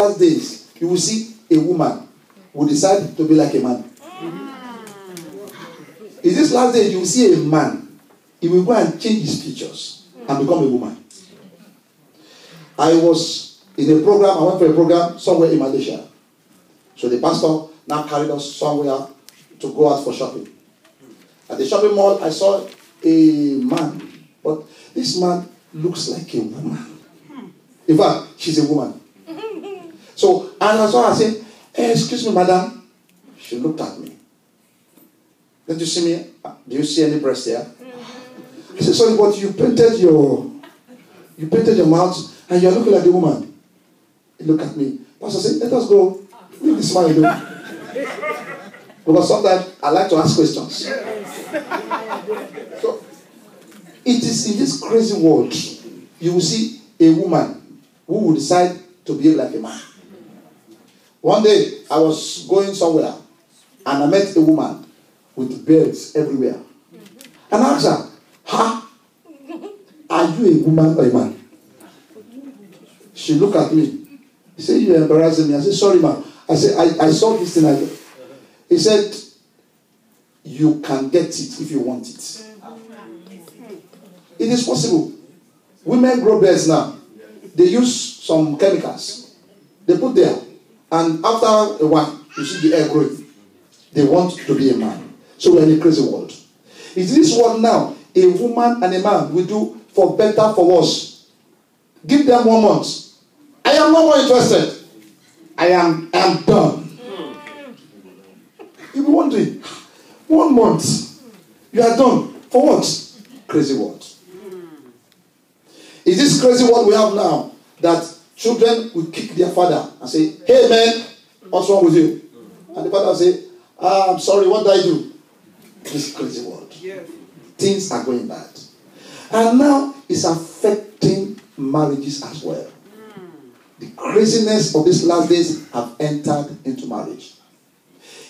last days, you will see a woman who decide to be like a man. In this last day, you will see a man. He will go and change his features and become a woman. I was in a program. I went for a program somewhere in Malaysia. So the pastor now carried us somewhere to go out for shopping. At the shopping mall, I saw a man. But this man looks like a woman. In fact, she's a woman. So, and I saw her say, hey, excuse me, madam. She looked at me. Don't you see me? Do you see any breast here? I said, sorry, but you painted your mouth and you're looking like a woman. He looked at me. Pastor said, let us go. Leave this man alone. Because sometimes I like to ask questions. So, it is in this crazy world, you will see a woman who will decide to behave like a man. One day, I was going somewhere and I met a woman with beards everywhere. And I asked her, are you a woman or a man? She looked at me. She said, you're embarrassing me. I said, sorry, ma'am. I said, I saw this thing. He said, you can get it if you want it. It is possible. Women grow beards now. They use some chemicals. They put there. And after a while, you see the hair growing. They want to be a man. So we're in a crazy world. Is this world now, a woman and a man will do for better, for worse? Give them 1 month. I am no more interested. I am done. You'll be wondering, 1 month, you are done. For what? Crazy world. Is this crazy world we have now that children will kick their father and say, hey man, what's wrong with you? And the father will say, I'm sorry, what did I do? This crazy world. Things are going bad. And now it's affecting marriages as well. The craziness of these last days have entered into marriage.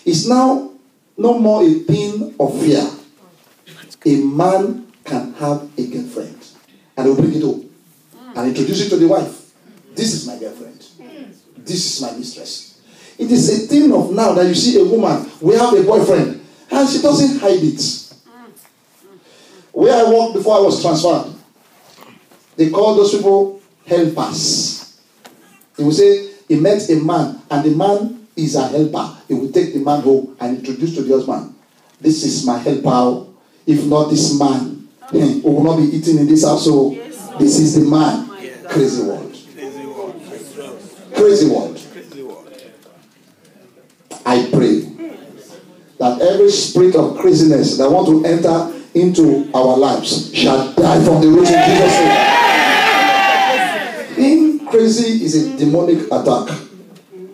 It's now no more a thing of fear. A man can have a girlfriend and he'll bring it home and introduce it to the wife. This is my girlfriend. This is my mistress. It is a thing of now that you see a woman, we have a boyfriend, and she doesn't hide it. Where I worked before I was transferred, they call those people helpers. They will say he met a man and the man is a helper. He will take the man home and introduce to the husband. This is my helper. If not this man, we will not be eating in this household. This is the man. Crazy world. Crazy world. I pray that every spirit of craziness that want to enter into our lives shall die from the root in Jesus' name. Being crazy is a demonic attack.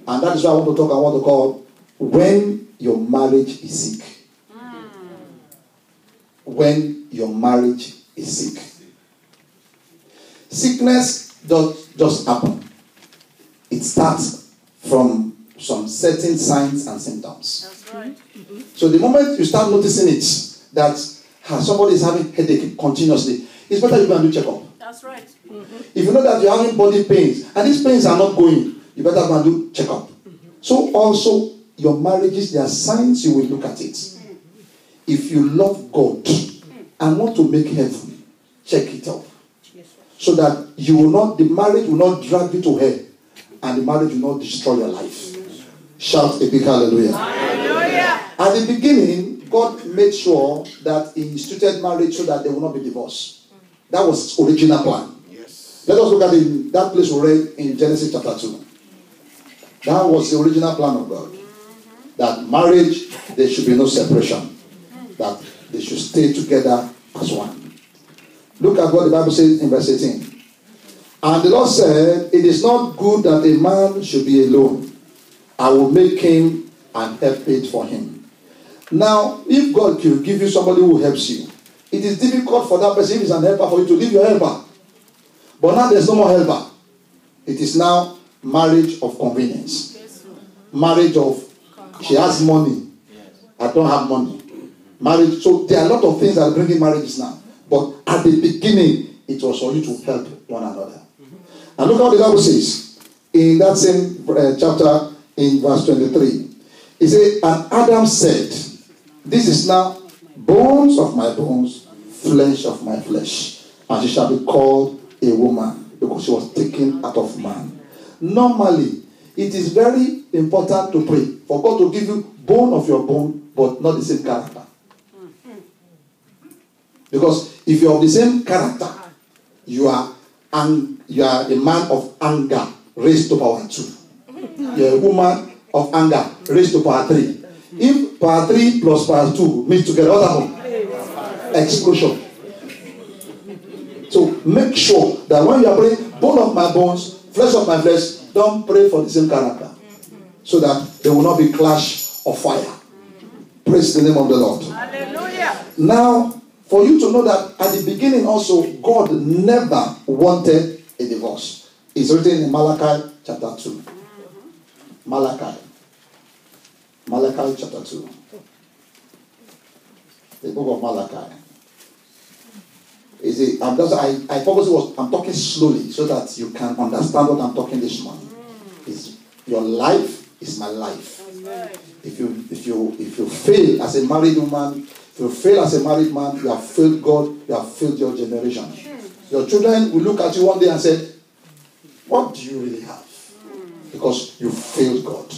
And that is why I want to call when your marriage is sick. When your marriage is sick. Sickness does just happen. It starts from some certain signs and symptoms. That's right. So the moment you start noticing it, that somebody is having headache continuously, it's better you go and do checkup. That's right. If you know that you're having body pains, and these pains are not going, you better go and do checkup. So also, your marriages, there are signs you will look at it. If you love God and want to make heaven, check it out. So that you will not, the marriage will not drag you to hell, and the marriage will not destroy your life. Shout a big hallelujah. Hallelujah. At the beginning, God made sure that He instituted marriage so that there will not be divorce. That was His original plan. Yes. Let us look at that place we read in Genesis chapter 2. That was the original plan of God. That marriage, there should be no separation. That they should stay together as one. Look at what the Bible says in verse 18. And the Lord said, it is not good that a man should be alone. I will make him an helpmate for him. Now, if God will give you somebody who helps you, it is difficult for that person, if he's an helper, for you to leave your helper. But now there's no more helper. It is now marriage of convenience. Marriage of, she has money, I don't have money. Marriage, so there are a lot of things that are bringing marriages now. But at the beginning, it was for you to help one another. And look how the Bible says in that same chapter, in verse 23. He said, and Adam said, this is now bones of my bones, flesh of my flesh. And she shall be called a woman, because she was taken out of man. Normally, it is very important to pray for God to give you bone of your bone, but not the same character. Because if you are of the same character, you are a man of anger raised to power 2. You are a woman of anger raised to power 3. If power 3 plus power 2 meet together, what happens? Explosion. So make sure that when you are praying, bone of my bones, flesh of my flesh, don't pray for the same character, so that there will not be clash of fire. Praise the name of the Lord. Hallelujah. Now, for you to know that at the beginning also, God never wanted a divorce. It's written in Malachi chapter 2. Malachi chapter 2. The book of Malachi. I purposely I'm talking slowly so that you can understand what I'm talking this morning. Your life is my life. If you fail as a married woman, if you fail as a married man, you have failed God, you have failed your generation. Your children will look at you one day and say, what do you really have? Because you failed God.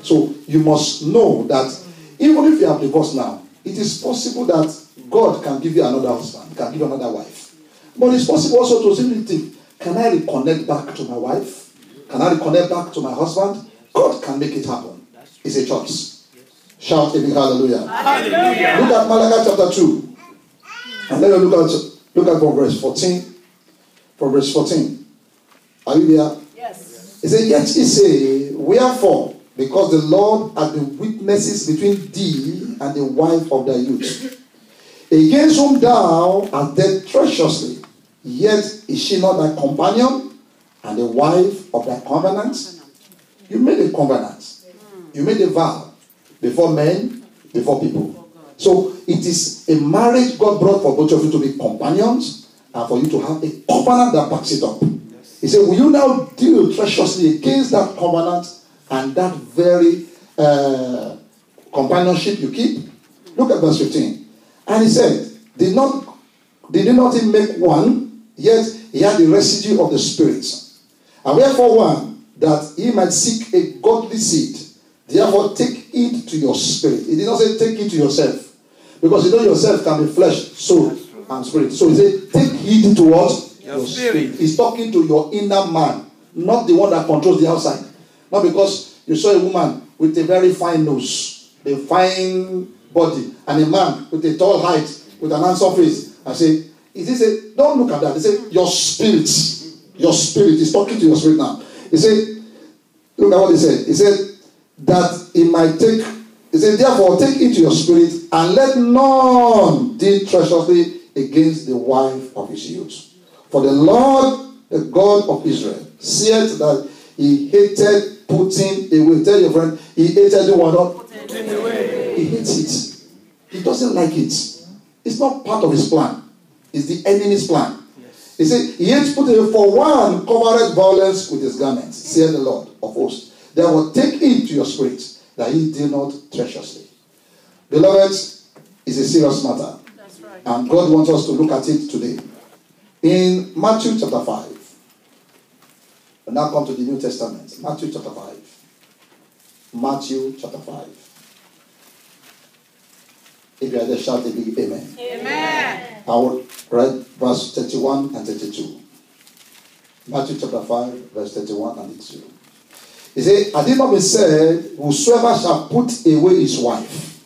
So you must know that even if you have divorced now, it is possible that God can give you another husband, can give you another wife. But it's possible also to simply think, can I reconnect back to my wife? Can I reconnect back to my husband? God can make it happen. It's a choice. Shout a big hallelujah. Hallelujah. Look at Malachi chapter 2. And then look at from verse 14. From verse 14. Are you there? Yes. He said, yet he say, wherefore, because the Lord hath been witnesses between thee and the wife of thy youth, against whom thou hast dealt treacherously, yet is she not thy companion and the wife of thy covenant? You made a covenant. You made a vow before men, before people. So it is a marriage God brought for both of you to be companions and for you to have a covenant that backs it up. He said, will you now deal treacherously against that covenant and that very companionship you keep? Look at verse 15. And he said, did not he make one, yet he had the residue of the Spirit. And wherefore one, that he might seek a godly seed. Therefore take it to your spirit. He did not say take it to yourself. Because you know yourself can be flesh, soul, and spirit. So he said, take heed to what? Your spirit. He's talking to your inner man, not the one that controls the outside. Not because you saw a woman with a very fine nose, a fine body, and a man with a tall height, with an handsome face, and say, don't look at that. He said, your spirit is talking to your spirit now. He said, look at what he said. He said, that he might take, he said, therefore take it to your spirit, and let none deal treacherously against the wife of his youth. For the Lord, the God of Israel, said that he hated putting away. Tell your friend, he hated the one putting away. He hates it. He doesn't like it. It's not part of his plan. It's the enemy's plan. He said, he hates putting away, for one covereth violence with his garments, said the Lord of hosts. Therefore take it to your spirit, that he deal not treacherously. Beloved, it's a serious matter. That's right. And God wants us to look at it today. In Matthew chapter 5. We now come to the New Testament. Matthew chapter 5. Matthew chapter 5. If you are there, shout a big amen. Amen. I will read verse 31 and 32. Matthew chapter 5, verse 31 and 32. He said, had it not been said, whosoever shall put away his wife,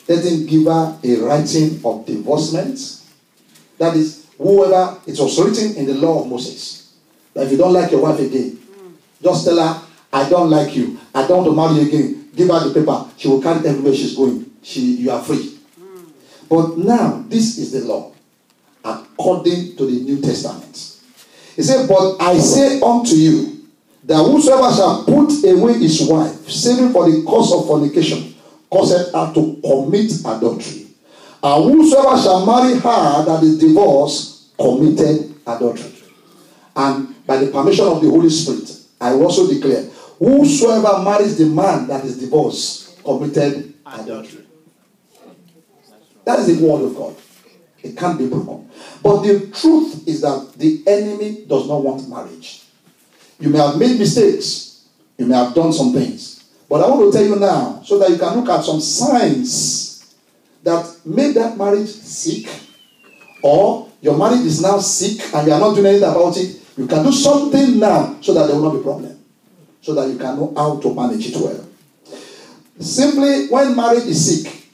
let him give her a writing of divorcement. That is, whoever, it was written in the law of Moses, that if you don't like your wife again, just tell her, I don't like you. I don't want to marry you again. Give her the paper. She will carry everywhere she's going. You are free. But now, this is the law, according to the New Testament. He said, but I say unto you, that whosoever shall put away his wife, saving for the cause of fornication, causeth her to commit adultery. And whosoever shall marry her that is divorced, committed adultery. And by the permission of the Holy Spirit, I also declare, whosoever marries the man that is divorced committed adultery. That is the word of God. It can't be broken. But the truth is that the enemy does not want marriage. You may have made mistakes. You may have done some things. But I want to tell you now, so that you can look at some signs that made that marriage sick, or your marriage is now sick and you are not doing anything about it. You can do something now so that there will not be a problem. So that you can know how to manage it well. Simply, when marriage is sick,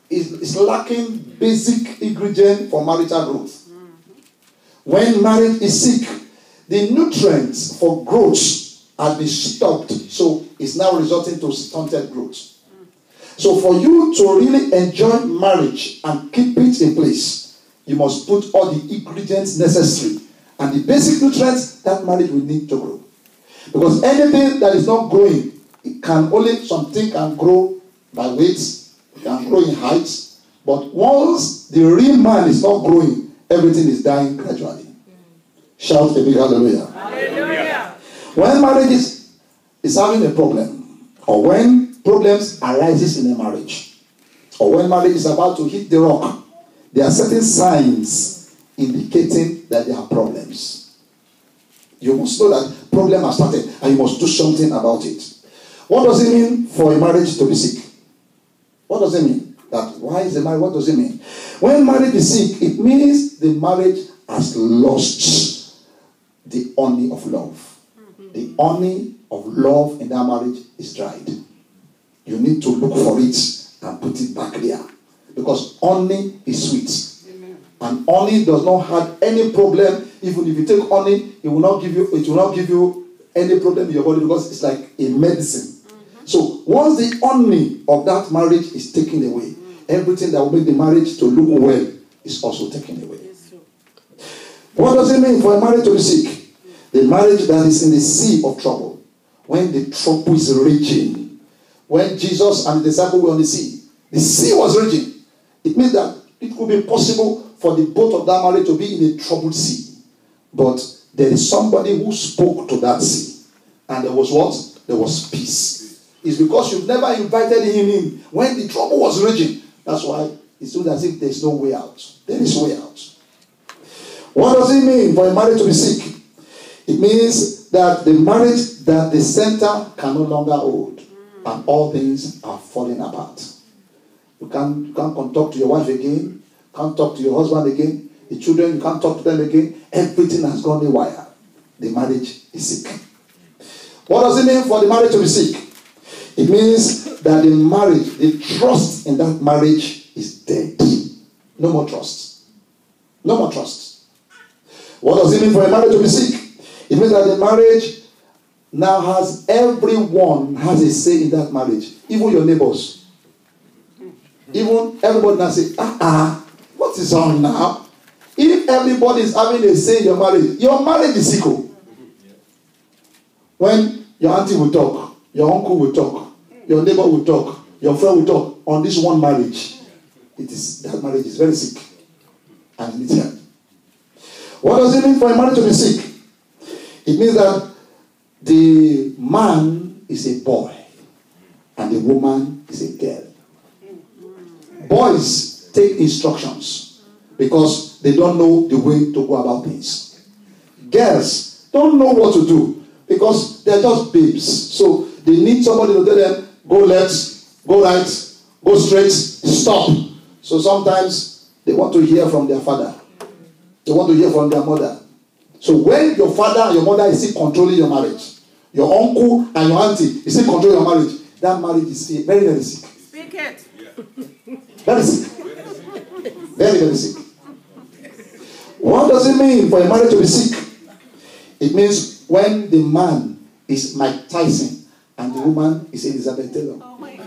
it's lacking basic ingredient for marital growth. When marriage is sick, the nutrients for growth have been stopped, so it's now resulting to stunted growth. So for you to really enjoy marriage and keep it in place, you must put all the ingredients necessary and the basic nutrients that marriage will need to grow. Because anything that is not growing, something can grow by weight, can grow in height, but once the real man is not growing, everything is dying gradually. Shout a big hallelujah. Hallelujah. When marriage is having a problem, or when problems arises in a marriage, or when marriage is about to hit the rock, there are certain signs indicating that there are problems. You must know that problem has started and you must do something about it. What does it mean for a marriage to be sick? What does it mean? Why is the marriage? What does it mean? When marriage is sick, it means the marriage has lost the honey of love. The honey of love in that marriage is dried. You need to look for it and put it back there. Because honey is sweet. Amen. And honey does not have any problem. Even if you take honey, it will not give you any problem in your body, because it's like a medicine. So once the honey of that marriage is taken away, everything that will make the marriage to look well is also taken away. What does it mean for a marriage to be sick? The marriage that is in the sea of trouble. When the trouble is raging. When Jesus and the disciples were on the sea was raging. It means that it could be possible for the both of that marriage to be in a troubled sea. But there is somebody who spoke to that sea. And there was what? There was peace. It's because you've never invited him in when the trouble was raging. That's why it seems as if there's no way out. There is way out. What does it mean for a marriage to be sick? It means that the marriage that the center can no longer hold, and all things are falling apart. You can't talk to your wife again. Can't talk to your husband again. The children, you can't talk to them again. Everything has gone haywire. The marriage is sick. What does it mean for the marriage to be sick? It means that the marriage, the trust in that marriage is dead. No more trust. No more trust. What does it mean for a marriage to be sick? It means that the marriage now has, everyone has a say in that marriage. Even your neighbors. Even everybody now say, what is on now? If everybody is having a say in your marriage is sick. When your auntie will talk, your uncle will talk, your neighbor will talk, your friend will talk on this one marriage, that marriage is very sick and it needs help. What does it mean for a marriage to be sick? It means that the man is a boy and the woman is a girl. Boys take instructions because they don't know the way to go about things. Girls don't know what to do because they're just babes. So they need somebody to tell them, go left, go right, go straight, stop. So sometimes they want to hear from their father. They want to hear from their mother. So when your father and your mother is still controlling your marriage, your uncle and your auntie is still controlling your marriage, that marriage is very, very sick. Speak it. Very sick. Very, very sick. What does it mean for a marriage to be sick? It means when the man is Mike Tyson and the woman is Elizabeth Taylor. Oh my God.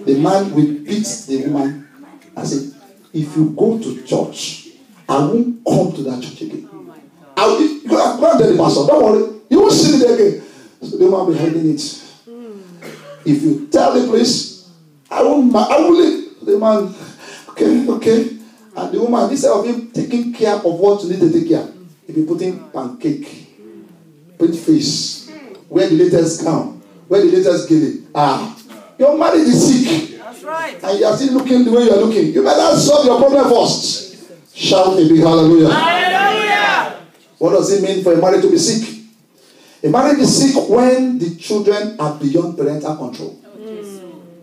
The man will beat the woman and say, if you go to church, I won't come to that church again. Oh my God. I will go and tell the pastor, don't worry, you won't see me there again. So the man will be hiding it. If you tell the police, I will leave. The man, okay. And the woman, instead of him taking care of what you need to take care, he'll be putting pancake pretty face, wear the latest gown, wear the latest gilly. Your marriage is sick. That's right. And you are still looking the way you are looking. You better solve your problem first. Shout a big hallelujah. Hallelujah. What does it mean for a marriage to be sick? A marriage is sick when the children are beyond parental control.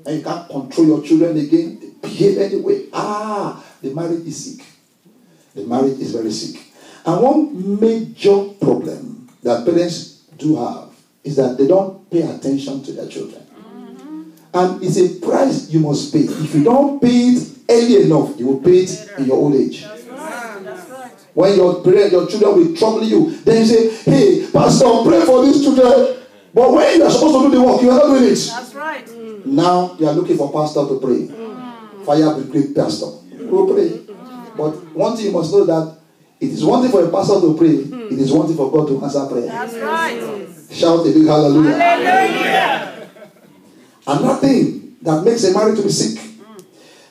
And you can't control your children again. They behave anyway. The marriage is sick. The marriage is very sick. And one major problem that parents do have is that they don't pay attention to their children. And it's a price you must pay. If you don't pay it early enough, you will pay it in your old age. That's right. That's right. When your children will trouble you, then you say, hey, pastor, pray for these children. But when you are supposed to do the work, you are not doing it. That's right. Now you are looking for pastor to pray. Fire brigade pastor. Go pray. But one thing you must know that it is one thing for a pastor to pray. It is one thing for God to answer prayer. That's right. Shout a big hallelujah. Hallelujah. Another thing that makes a marriage to be sick.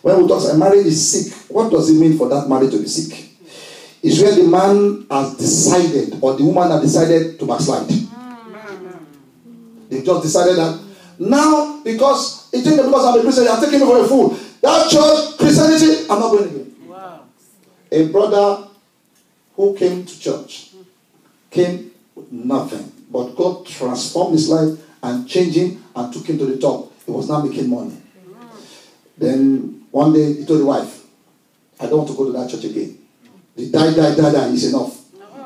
When we talk about a marriage is sick, what does it mean for that marriage to be sick? It's when the man has decided or the woman has decided to backslide. They just decided that now because I'm a Christian, you are taking me for a fool. That church, Christianity, I'm not going again. Wow. A brother who came to church came with nothing, but God transformed his life and changed him and took him to the top. He was now making money. Then one day he told the wife, I don't want to go to that church again. The die, is enough.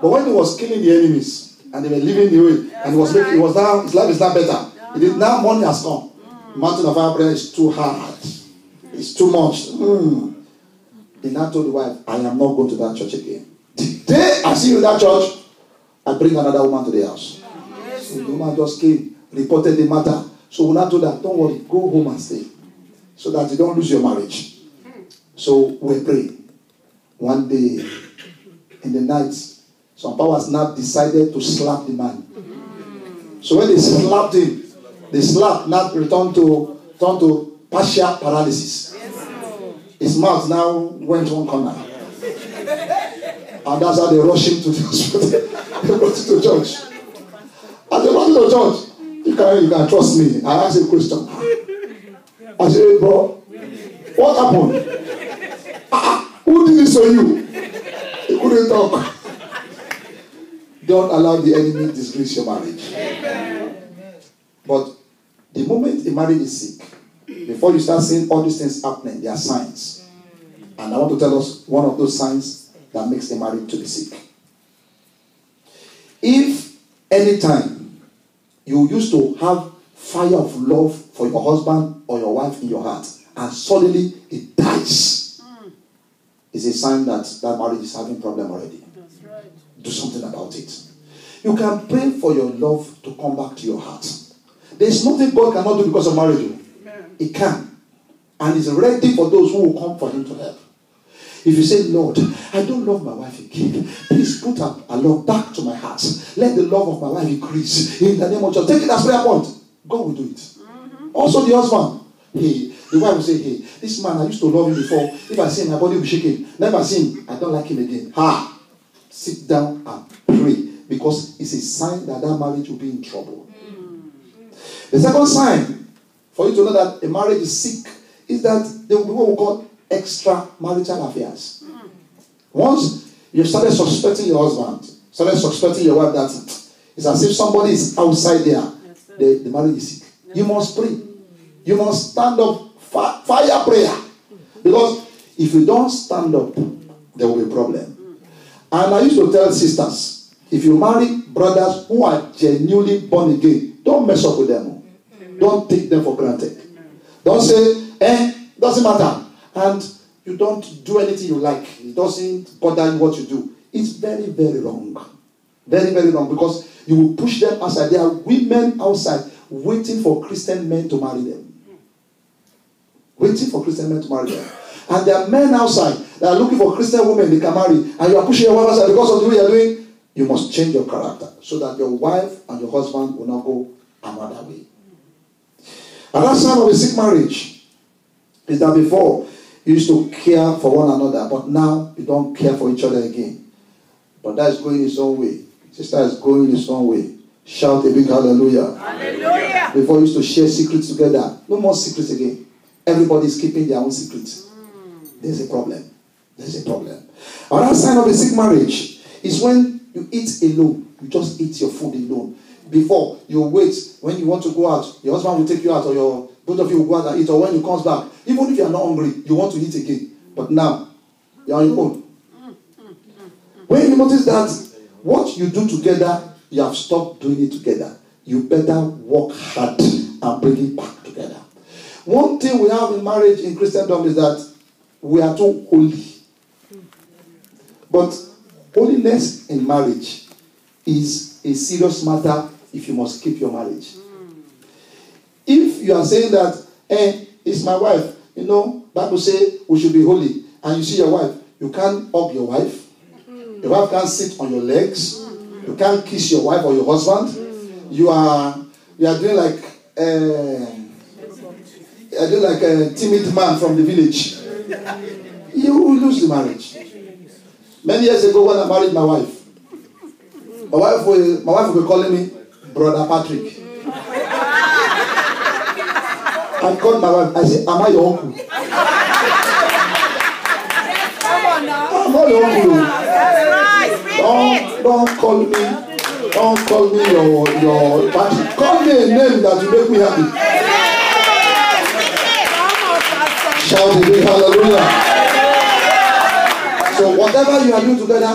But when he was killing the enemies and they were living the way, and his life is now better. Now money has come. Mountain of Fire prayer is too hard. It's too much. He now told the wife, I am not going to that church again. The day I see you in that church, I bring another woman to the house. So the woman just came, reported the matter. So we now told her, don't worry, go home and stay. So that you don't lose your marriage. So we pray. One day, in the night, some powers now decided to slap the man. So when they slapped him, the slap now returned to partial paralysis. His mouth now went one corner. And that's how they rushed him to the hospital. They brought him to church. As they brought him to church, you can trust me. I asked a question. I said, hey, bro, what happened? Who did this to you? He couldn't talk. Don't allow the enemy disgrace your marriage. But the moment a marriage is sick, before you start seeing all these things happening, there are signs. And I want to tell us one of those signs that makes a marriage to be sick. If anytime you used to have fire of love for your husband or your wife in your heart, and suddenly it dies, it's a sign that that marriage is having problem already. That's right. Do something about it. You can pray for your love to come back to your heart. There's nothing God cannot do because of marriage. He can. And he's ready for those who will come for him to help. If you say, Lord, I don't love my wife again, please put a love back to my heart. Let the love of my wife increase. In the name of Jesus. Take it as prayer point. God will do it. Also the husband. The wife will say, hey, this man, I used to love him before. If I see him, my body will be shaking. Never see him, I don't like him again. Sit down and pray. Because it's a sign that that marriage will be in trouble. The second sign for you to know that a marriage is sick is that there will be what we call extramarital affairs. Once you've started suspecting your husband, started suspecting your wife, that it's as if somebody is outside there, the marriage is sick. You must pray. You must stand up, fire prayer. Because if you don't stand up, there will be a problem. And I used to tell sisters, if you marry brothers who are genuinely born again, don't mess up with them. Don't take them for granted. Don't say, doesn't matter. And you don't do anything you like. It doesn't bother you what you do. It's very, very wrong. Very, very wrong. Because you will push them outside. There are women outside waiting for Christian men to marry them. Waiting for Christian men to marry them. And there are men outside that are looking for Christian women they can marry. And you are pushing your wife outside because of the way you are doing. You must change your character so that your wife and your husband will not go another way. Another sign of a sick marriage is that before you used to care for one another, but now you don't care for each other again. But that is going its own way. Sister is going its own way. Shout a big hallelujah. Hallelujah. Before we used to share secrets together. No more secrets again. Everybody's keeping their own secrets. There's a problem. There's a problem. Another sign of a sick marriage is when you eat alone. You just eat your food alone. Before, you wait. When you want to go out, your husband will take you out, or both of you will go out and eat. Or when you comes back, even if you are not hungry, you want to eat again. But now, you are on your own. When you notice that what you do together, you have stopped doing it together, you better work hard and bring it back together. One thing we have in marriage in Christendom is that we are too holy. But holiness in marriage is a serious matter if you must keep your marriage. If you are saying that, it's my wife, Bible says we should be holy, and you see your wife, you can't hug your wife. Your wife can't sit on your legs. You can't kiss your wife or your husband. You are doing like a timid man from the village. You will lose the marriage. Many years ago, when I married my wife, my wife will be calling me Brother Patrick. I called my wife. I said, "Am I your uncle?" I'm not your uncle. Don't call me your Patrick. Call me a name that will make me happy. Shout a big hallelujah. So whatever you are doing together,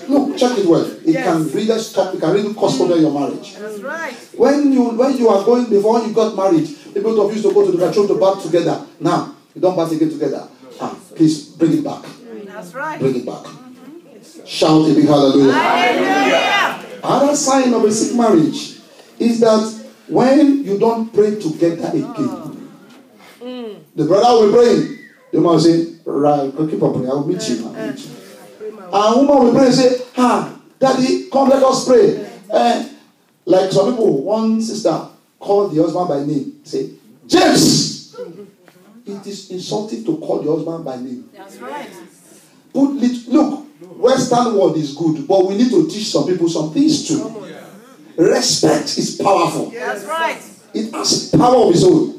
look, check it well. It can really stop. It can really cost over your marriage. That's right. When you are going, before you got married, the both of you used to go to the bathroom to bath together. Now you don't bath again together. Please bring it back. That's right. Bring it back. Shout a big hallelujah. Hallelujah. Another sign of a sick marriage is that when you don't pray together again, the brother will be praying. The woman will say, "Right, keep on praying. I will meet you. I'll meet you." And woman will pray and say, "Daddy, come, let us pray." Like some people, one sister called the husband by name. Say, "James." It is insulting to call your husband by name. That's right. Look, Western world is good, but we need to teach some people some things too. Respect is powerful. That's right. It has power of its own.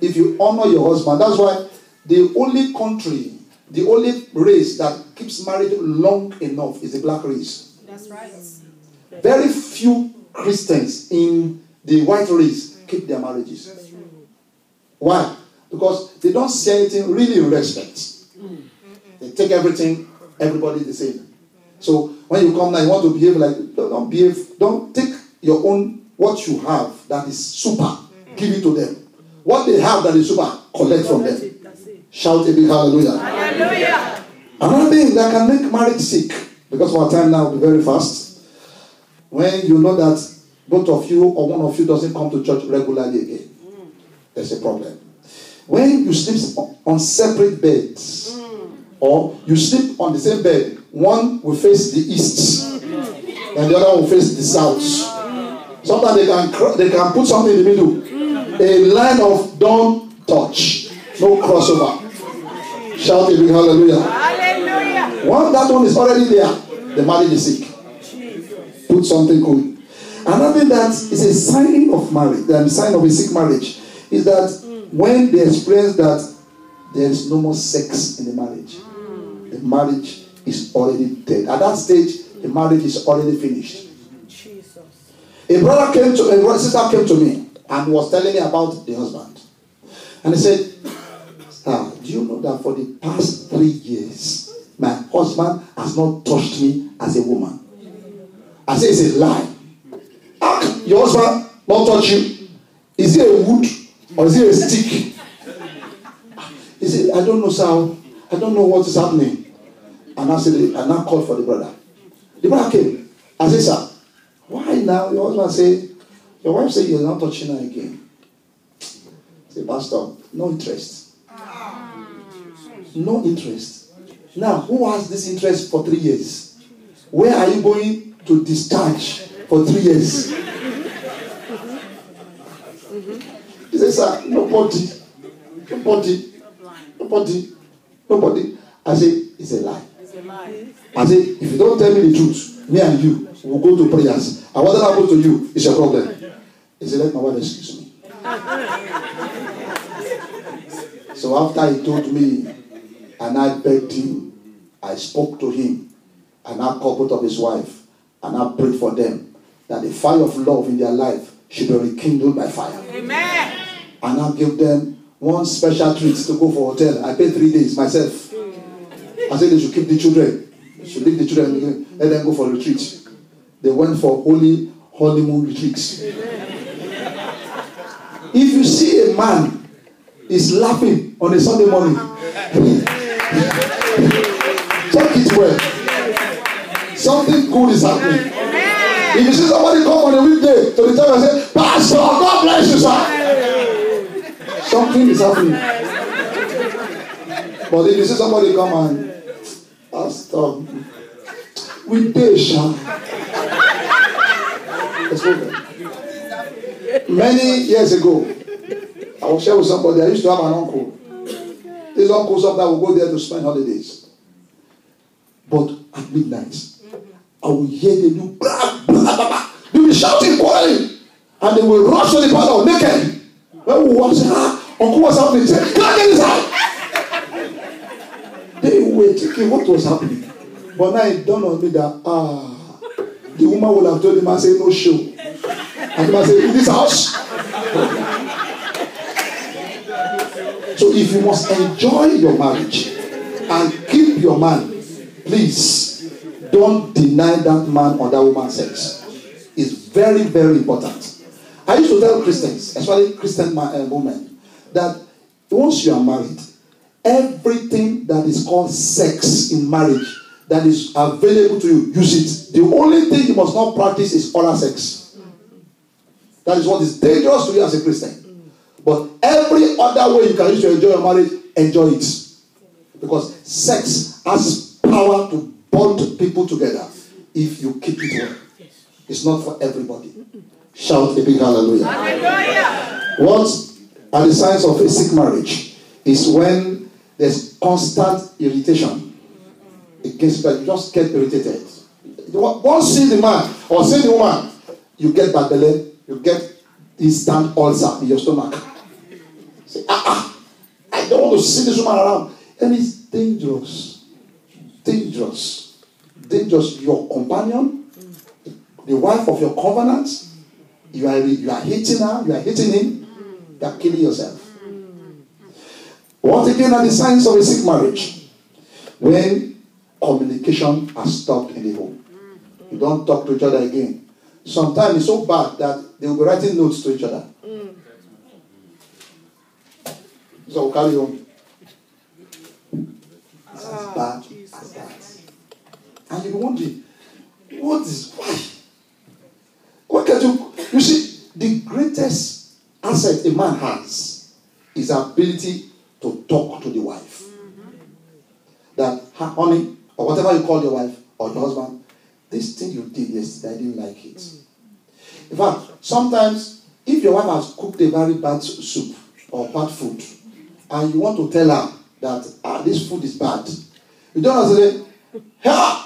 If you honor your husband, that's why the only country, the only race that keeps marriage long enough is the black race. That's right. Very few Christians in the white race keep their marriages. Why? Because they don't see anything really in respect. They take everybody the same. So when you come now, you want to behave like, don't take your own, what you have that is super, give it to them. What they have that is super, collect from them. Shout a big hallelujah. Hallelujah. Another thing that can make marriage sick, because our time now will be very fast, when you know that both of you or one of you doesn't come to church regularly again, there's a problem. When you sleep on separate beds, or you sleep on the same bed, one will face the east and the other will face the south. Sometimes they can put something in the middle, a line of don't touch, no crossover. Shout a big hallelujah. Hallelujah. Once that one is already there, the marriage is sick. Put something cool. Another thing that is a sign of marriage, the sign of a sick marriage, is that when they experience that there is no more sex in the marriage, the marriage is already dead. At that stage, the marriage is already finished. Jesus. A sister came to me and was telling me about the husband. And he said, "Do you know that for the past 3 years, my husband has not touched me as a woman?" I said, "It's a lie. How can your husband not touch you? Is he a wood or is he a stick?" He said, "I don't know, sir. I don't know what is happening." And I called for the brother. The brother came. I said, "Sir, why now?" Your husband said, "Your wife said you're not touching her again." I said, "Pastor, no interest. No interest. Now, who has this interest for 3 years? Where are you going to discharge for 3 years?" He said, "Sir, nobody. I said, "It's a lie." It's a lie. I said, "If you don't tell me the truth, me and you will go to prayers. And whatever happened to you is your problem. He said, let my wife excuse me. So after he told me, and I begged him, I spoke to him, and I called both of his wife, and I prayed for them, that the fire of love in their life should be rekindled by fire. Amen. And I gave them one special treat to go for hotel. I paid 3 days myself. I said they should keep the children. They should leave the children, let them go for retreat. They went for holy honeymoon retreats. If you see a man is laughing on a Sunday morning, check it well. Something good is happening. If you see somebody come on a weekday to the church and say, Pastor, God bless you, sir. Something is happening. But if you see somebody come and Pastor, we day, sir. Many years ago, I was sharing with somebody. I used to have an uncle. This uncle sometimes would go there to spend holidays. But at midnight, I will hear them do blah, blah, blah, blah. They will be shouting, quarreling, and they will rush to the parlor naked. When we walk, say, Uncle, what's happening? Say, can I get inside? They were thinking what was happening. But now it dawned on me that, the woman would have told him, I say, no show. And he must say, in this house. So if you must enjoy your marriage and keep your man, please don't deny that man or that woman sex. It's very, very important. I used to tell Christians, especially Christian women, that once you are married, everything that is called sex in marriage that is available to you, use it. The only thing you must not practice is oral sex. That is what is dangerous to you as a Christian. But every other way you can use to enjoy your marriage, enjoy it. Because sex has power to bond people together if you keep it well. It's not for everybody. Shout a big hallelujah. Hallelujah. What are the signs of a sick marriage? Is when there's constant irritation against that. You just get irritated. Once see the man or see the woman, you get bad belly. You get instant ulcer in your stomach. Say, I don't want to see this woman around. And it's dangerous. Dangerous. Dangerous. Your companion, the wife of your covenant, you are hitting her, you are hitting him, you are killing yourself. What again are the signs of a sick marriage? When communication has stopped in the home. You don't talk to each other again. Sometimes it's so bad that they will be writing notes to each other. So we'll carry on. It's as bad as that. And you'll be wondering, why? What can you see, the greatest asset a man has is the ability to talk to the wife. That, honey, or whatever you call your wife or your husband, this thing you did yesterday, I didn't like it. In fact, sometimes, if your wife has cooked a very bad soup or bad food, and you want to tell her that this food is bad, you don't have to say, hey,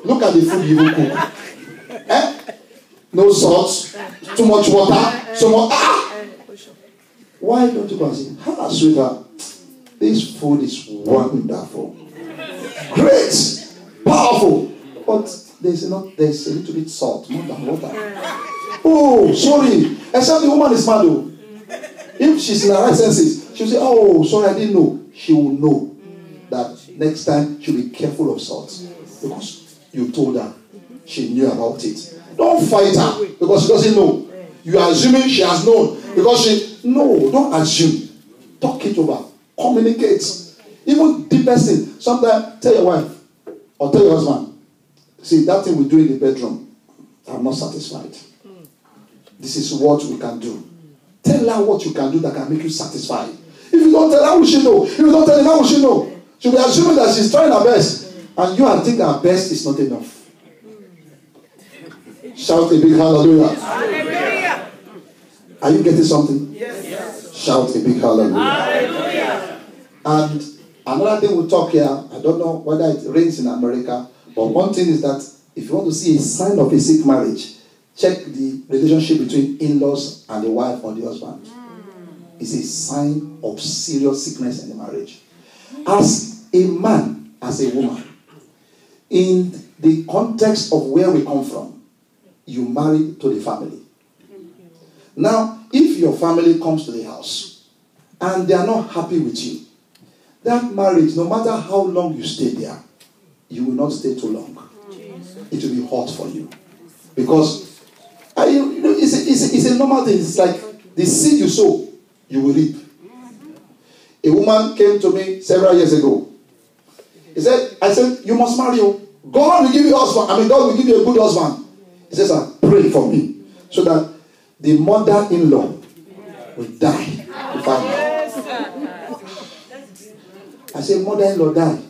look at the food you will cook. No salt, too much water, so much. Why don't you go and say, sweetheart, this food is wonderful, great, powerful, but there's a little bit salt, more than water. Oh, sorry. Except the woman is mad though. If she's in her right senses, she'll say, oh, sorry, I didn't know. She will know that next time she'll be careful of salt. Because you told her. She knew about it. Don't fight her because she doesn't know. You are assuming she has known. Because no, don't assume. Talk it over. Communicate. Even deepest thing. Sometimes tell your wife or tell your husband, see, that thing we do in the bedroom, I'm not satisfied. This is what we can do. Tell her what you can do that can make you satisfied. If you don't tell her, how will she know? If you don't tell her, how will she know? She'll be assuming that she's trying her best. And you are thinking her best is not enough. Shout a big hallelujah. Hallelujah. Are you getting something? Yes. Shout a big hallelujah. Hallelujah. And another thing we'll talk here, I don't know whether it rains in America, but one thing is that if you want to see a sign of a sick marriage, check the relationship between in-laws and the wife or the husband. It's a sign of serious sickness in the marriage. As a man, as a woman, in the context of where we come from, you marry to the family. Now, if your family comes to the house and they are not happy with you, that marriage, no matter how long you stay there, you will not stay too long. It will be hot for you. Because it's a normal thing. It's like the seed you sow, you will reap. A woman came to me several years ago. I said, you must marry. God will give you a husband. God will give you a good husband. He says, pray for me. So that the mother-in-law will die. I said, mother-in-law die.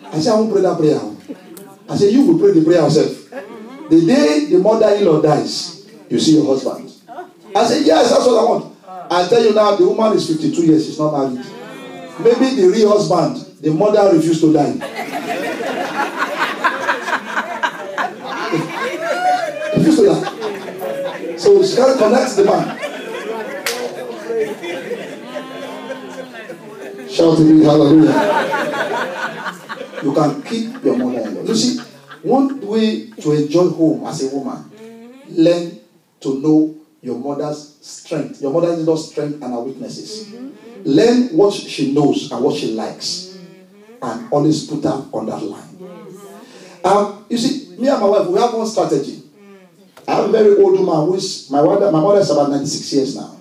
I said, I won't pray that prayer. I said, you will pray the prayer yourself. The day the mother-in-law dies, you see your husband. I said, yes, that's what I want. I tell you now, the woman is 52 years, she's not married. Maybe the real husband, the mother refused to die. Refused to die. So she can't connect the man. Shout to me, hallelujah. You can keep your mother-in-law. You see, one way to enjoy home as a woman, learn to know your mother's strength, your mother-in-law's strength and her weaknesses. Learn what she knows and what she likes, and always put her on that line. You see, me and my wife, we have one strategy. I have a very old woman who is, my mother is about 96 years now.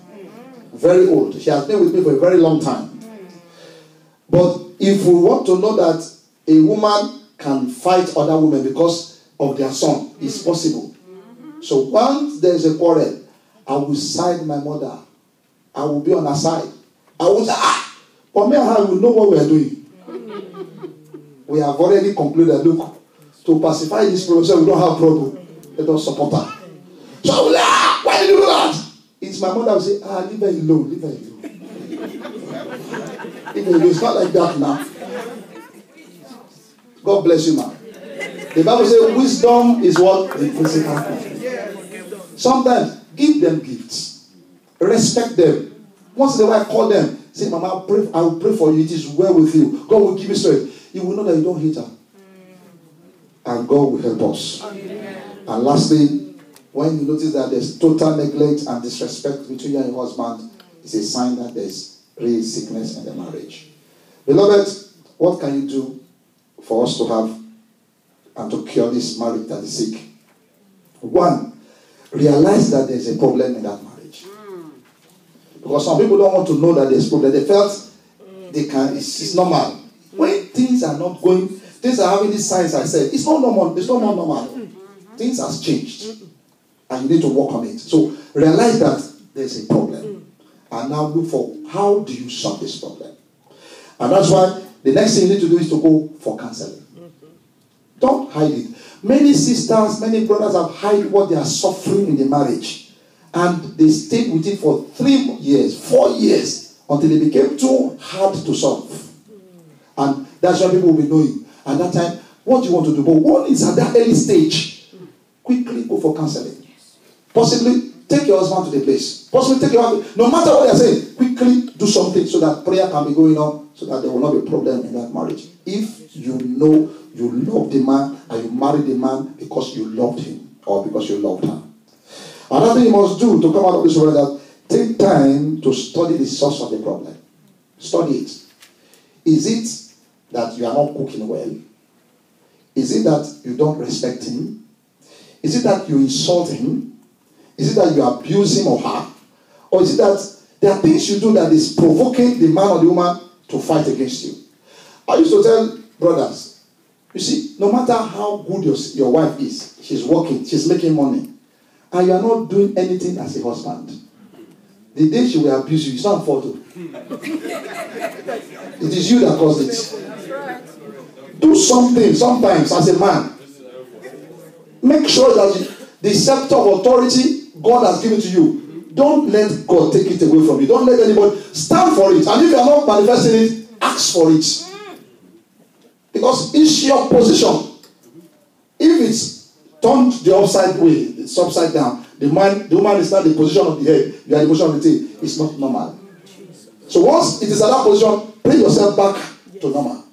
Very old. She has been with me for a very long time. But if we want to know that a woman can fight other women because of their son, it's possible. So once there's a quarrel, I will side my mother. I will be on her side. I will say, but me and her will know what we are doing. We have already concluded, look, to pacify this problem, so we don't have problem. Let us support her. So I will say, why did you do that? It's my mother will say, leave her alone, leave her alone. It's not like that now. God bless you, man. The Bible says wisdom is what? The principal thing. Sometimes give them gifts. Respect them. Once in a while call them. Say, Mama, I will pray for you. It is well with you. God will give you strength. You will know that you don't hate her. And God will help us. And lastly, when you notice that there's total neglect and disrespect between you and your husband, it's a sign that there's real sickness in the marriage. Beloved, what can you do for us to have and to cure this marriage that is sick? One, realize that there's a problem in that marriage. Because some people don't want to know that there's a problem. They felt it's normal. When things are not going, things are having these signs I said, it's not normal. It's not normal. Things have changed. And you need to work on it. So realize that there's a problem. And now look for how do you solve this problem. And that's why the next thing you need to do is to go for counseling. Don't hide it. Many sisters, many brothers have hid what they are suffering in the marriage. And they stayed with it for 3 years, 4 years, until it became too hard to solve. And that's why people will be knowing. And that time, what do you want to do? But one is at that early stage, quickly go for counseling. Possibly take your husband to the place. Possibly take your husband. No matter what they are saying, quickly do something so that prayer can be going on, so that there will not be a problem in that marriage. If you know you love the man and you marry the man because you loved him or because you loved her. Another thing you must do to come out of this world is that take time to study the source of the problem. Study it. Is it that you are not cooking well? Is it that you don't respect him? Is it that you insult him? Is it that you abuse him or her? Or is it that there are things you do that is provoking the man or the woman to fight against you? I used to tell brothers, you see, no matter how good your wife is, she's working, she's making money, and you are not doing anything as a husband, the day she will abuse you, it's not for you. It is you that caused it. Do something sometimes as a man. Make sure that the scepter of authority God has given to you, don't let God take it away from you. Don't let anybody stand for it. And if you are not manifesting it, ask for it. Because it's your position. If it's turned the upside way, it's upside down, the woman is not the position of the head, you are the position of the tail. It's not normal. So once it is at that position, bring yourself back to normal.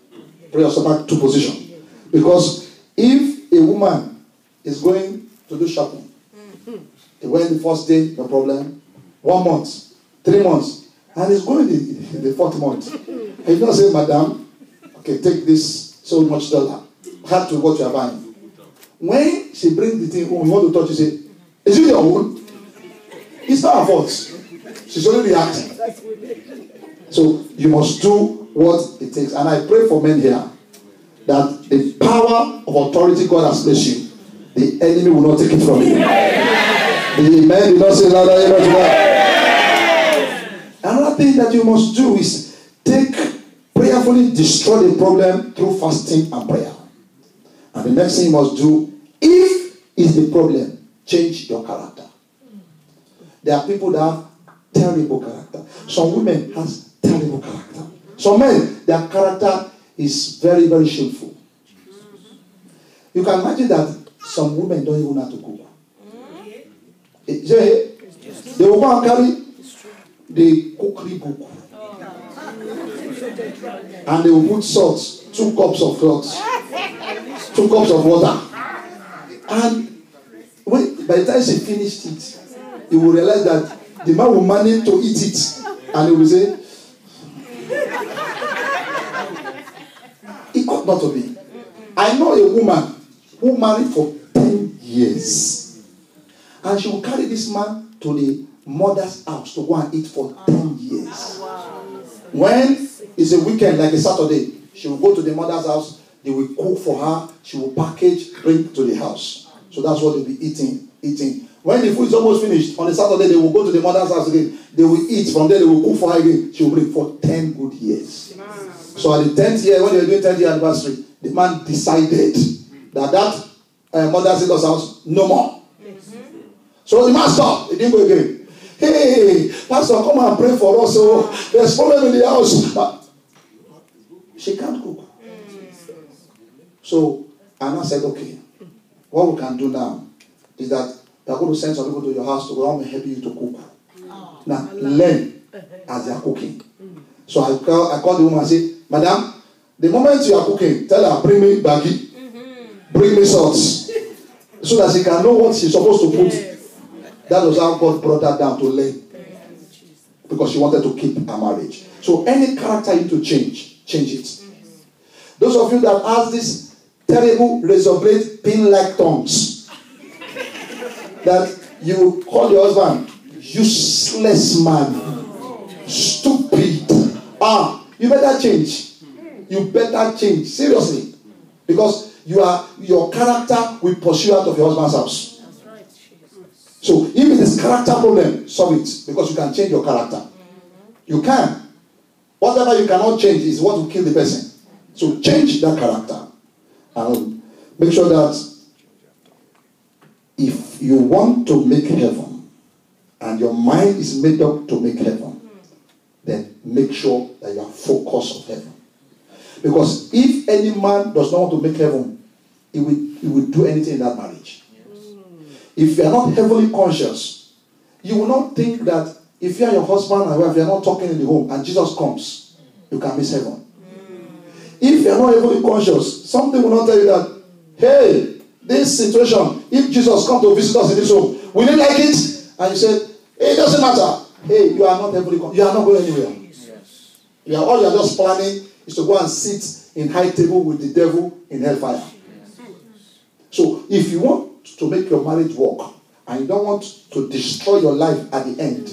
Bring yourself back to position. Because if a woman is going to do shopping, they went the first day, no problem. 1 month, 3 months, and it's going the 4th month. And you don't say, madam, okay, take this so much dollar. Add to what you are buying. When she brings the thing home, you want to touch, you say, is it your own? It's not her fault. She's only reacting. So you must do what it takes. And I pray for men here that the power of authority God has placed you, the enemy will not take it from you. The men will not say another amen to that. Another thing that you must do is prayerfully destroy the problem through fasting and prayer. And the next thing you must do, if it's the problem, change your character. There are people that have terrible character. Some women has terrible character. Some men, their character is very, very shameful. You can imagine that some women don't even know how to cook. They will go and carry the cookery book. And they will put salt, 2 cups of salt, 2 cups of water. And by the time she finished it, you will realize that the man will manage to eat it. And he will say, it ought not to be. I know a woman who married for 10 years. And she will carry this man to the mother's house to go and eat for 10 years. When it's a weekend, like a Saturday, she will go to the mother's house. They will cook for her. She will package, bring to the house. So that's what they'll be eating. When the food is almost finished, on a Saturday, they will go to the mother's house again. They will eat. From there, they will cook for her again. She will bring for 10 good years. So at the 10th year, when they were doing 10th year anniversary, the man decided that mother's in-law's house, no more. So the man stopped. He didn't go again. Hey, pastor, come and pray for us. So there's problem in the house. But she can't cook. So Anna said, okay, what we can do now is that we are going to send some people to your house to go and help you to cook. Now, learn as they are cooking. So I called the woman and said, madam, the moment you are cooking, tell her, bring me baggy, bring me salt, so that she can know what she's supposed to put. That was how God brought her down to learn. Because she wanted to keep her marriage. So any character you need to change it. Those of you that has this terrible razor blade pin-like tongues, that you call your husband useless man, stupid. You better change. You better change. Seriously. Because your character will pursue out of your husband's house. That's right, Jesus. So if it is character problem, solve it. Because you can change your character. You can. Whatever you cannot change is what will kill the person. So change that character. And make sure that if you want to make heaven, and your mind is made up to make heaven, then make sure that you are focused on heaven. Because if any man does not want to make heaven, he will do anything in that marriage. If you are not heavily conscious, you will not think that if you are your husband and wife, you are not talking in the home, and Jesus comes, you can miss heaven. If you are not heavily conscious, something will not tell you that, hey, this situation, if Jesus comes to visit us in this home, will you like it? And you said, hey, it doesn't matter. Hey, you are not heavily conscious. You are not going anywhere. Yes. All you are just planning is to go and sit in high table with the devil in hellfire. So if you want to make your marriage work and you don't want to destroy your life at the end,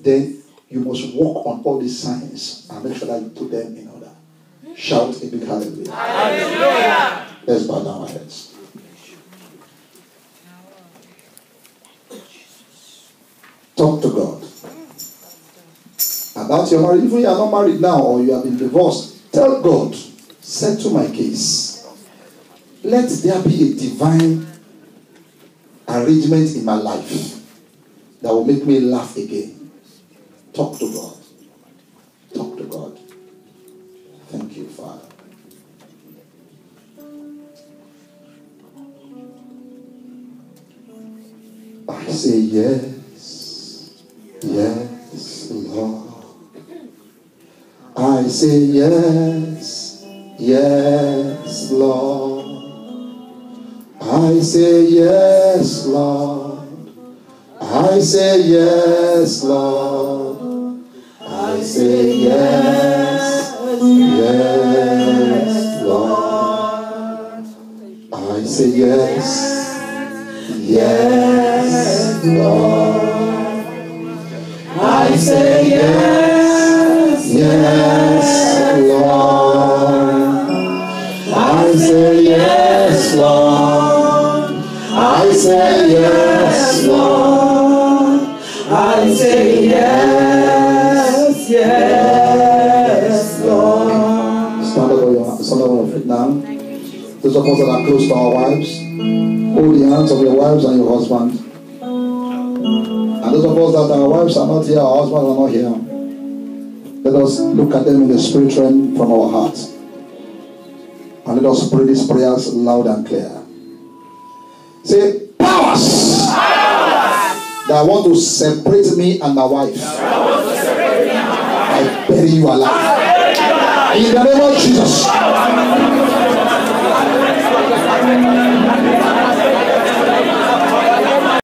then you must work on all these signs and make sure that you put them in order. Shout a big hallelujah. Hallelujah. Let's bow down our heads. Talk to God about your marriage. Even if you are not married now or you have been divorced, tell God, settle my case. Let there be a divine arrangement in my life that will make me laugh again. Talk to God. Talk to God. Thank you, Father. I say yes. say yes, yes, Lord. I say yes, Lord. I say yes, Lord. I say yes, yes, Lord. I say yes, yes, Lord. I say yes, yes, Lord. I say yes, Lord. I say yes, Lord. I say yes, yes, Lord. Stand up on your feet now. Those of us that are close to our wives, hold the hands of your wives and your husband. And those of us that our wives are not here, our husbands are not here, let us look at them in the spirit realm from our hearts. And let us pray these prayers loud and clear. Say, powers that want to separate me and my wife, I bury you alive. In the name of Jesus.